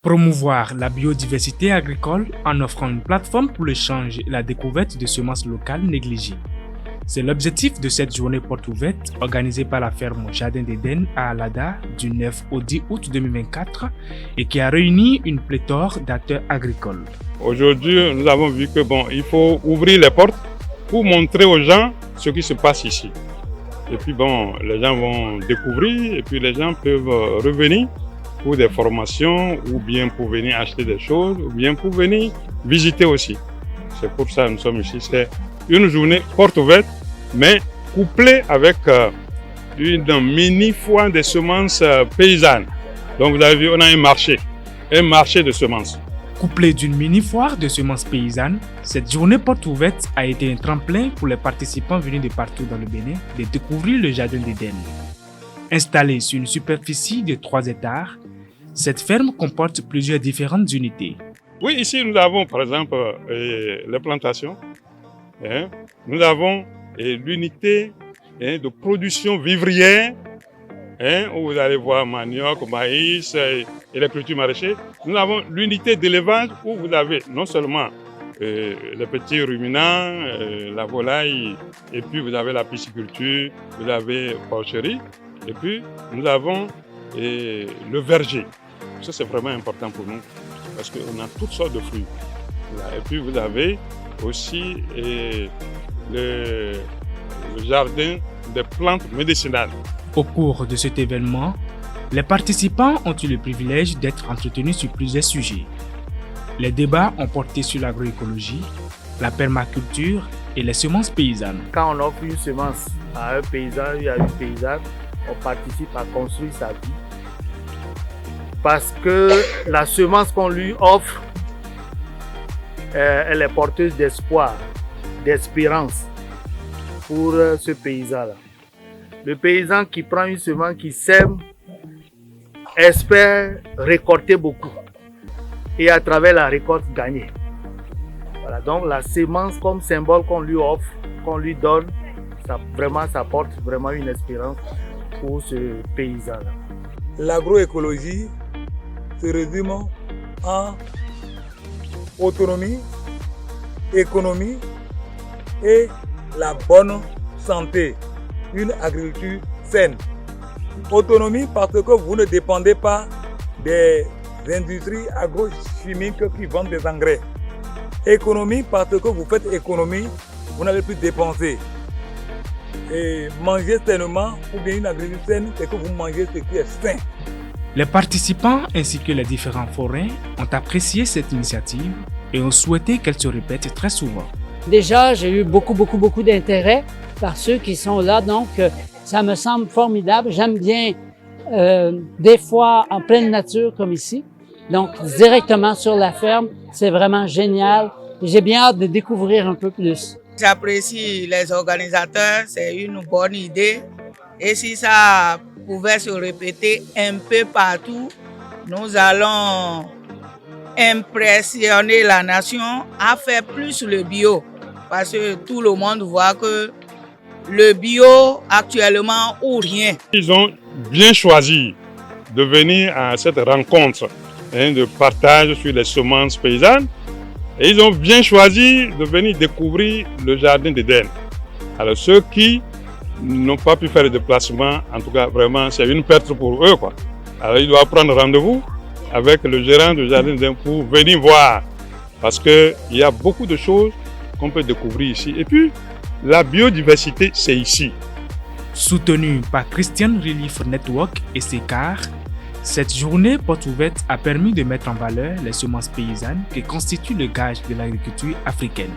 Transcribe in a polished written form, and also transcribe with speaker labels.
Speaker 1: Promouvoir la biodiversité agricole en offrant une plateforme pour l'échange et la découverte de semences locales négligées. C'est l'objectif de cette journée porte ouverte organisée par la ferme Jardin d'Éden à Alada du 9 au 10 août 2024 et qui a réuni une pléthore d'acteurs agricoles.
Speaker 2: Aujourd'hui, nous avons vu que il faut ouvrir les portes pour montrer aux gens ce qui se passe ici. Et puis les gens vont découvrir et puis les gens peuvent revenir pour des formations ou bien pour venir acheter des choses ou bien pour venir visiter aussi. C'est pour ça que nous sommes ici. C'est une journée porte ouverte mais couplée avec une mini foire de semences paysannes. Donc vous avez vu, on a un marché de semences.
Speaker 1: Couplée d'une mini-foire de semences paysannes, cette journée porte ouverte a été un tremplin pour les participants venus de partout dans le Bénin de découvrir le Jardin d'Éden. Installée sur une superficie de 3 hectares, cette ferme comporte plusieurs différentes unités.
Speaker 2: Oui, ici nous avons par exemple les plantations. Nous avons l'unité de production vivrière, où vous allez voir manioc, maïs et les cultures maraîchères. Nous avons l'unité d'élevage où vous avez non seulement les petits ruminants, la volaille, et puis vous avez la pisciculture, vous avez porcherie, et puis nous avons le verger. Ça c'est vraiment important pour nous parce qu'on a toutes sortes de fruits. Et puis vous avez aussi le jardin des plantes médicinales.
Speaker 1: Au cours de cet événement, les participants ont eu le privilège d'être entretenus sur plusieurs sujets. Les débats ont porté sur l'agroécologie, la permaculture et les semences paysannes.
Speaker 3: Quand on offre une semence à un paysan ou à une paysanne, on participe à construire sa vie. Parce que la semence qu'on lui offre, elle est porteuse d'espoir, d'espérance pour ce paysan-là. Le paysan qui prend une semence, qui sème, espère récolter beaucoup et à travers la récolte gagner. Voilà, donc la semence comme symbole qu'on lui offre, qu'on lui donne, ça porte vraiment une espérance pour ce paysan-là.
Speaker 4: L'agroécologie se résume en autonomie, économie et la bonne santé. Une agriculture saine. Autonomie parce que vous ne dépendez pas des industries agrochimiques qui vendent des engrais. Économie parce que vous faites économie, vous n'allez plus dépenser. Et manger sainement ou bien une agriculture saine, c'est que vous mangez ce qui est sain.
Speaker 1: Les participants ainsi que les différents forains ont apprécié cette initiative et ont souhaité qu'elle se répète très souvent.
Speaker 5: Déjà, j'ai eu beaucoup d'intérêt par ceux qui sont là, donc ça me semble formidable. J'aime bien des fois en pleine nature comme ici, donc directement sur la ferme, c'est vraiment génial. J'ai bien hâte de découvrir un peu plus.
Speaker 6: J'apprécie les organisateurs, c'est une bonne idée et si ça pouvait se répéter un peu partout, nous allons impressionner la nation à faire plus le bio parce que tout le monde voit que le bio actuellement ou rien.
Speaker 2: Ils ont bien choisi de venir à cette rencontre de partage sur les semences paysannes et ils ont bien choisi de venir découvrir le Jardin d'Éden. Alors ceux qui n'ont pas pu faire le déplacement, en tout cas vraiment c'est une perte pour eux, quoi. Alors ils doivent prendre rendez-vous avec le gérant du Jardin d'Éden pour venir voir parce qu'il y a beaucoup de choses qu'on peut découvrir ici. Et puis la biodiversité, c'est ici.
Speaker 1: Soutenue par Christian Relief Network et SECAR, cette journée porte ouverte a permis de mettre en valeur les semences paysannes qui constituent le gage de l'agriculture africaine.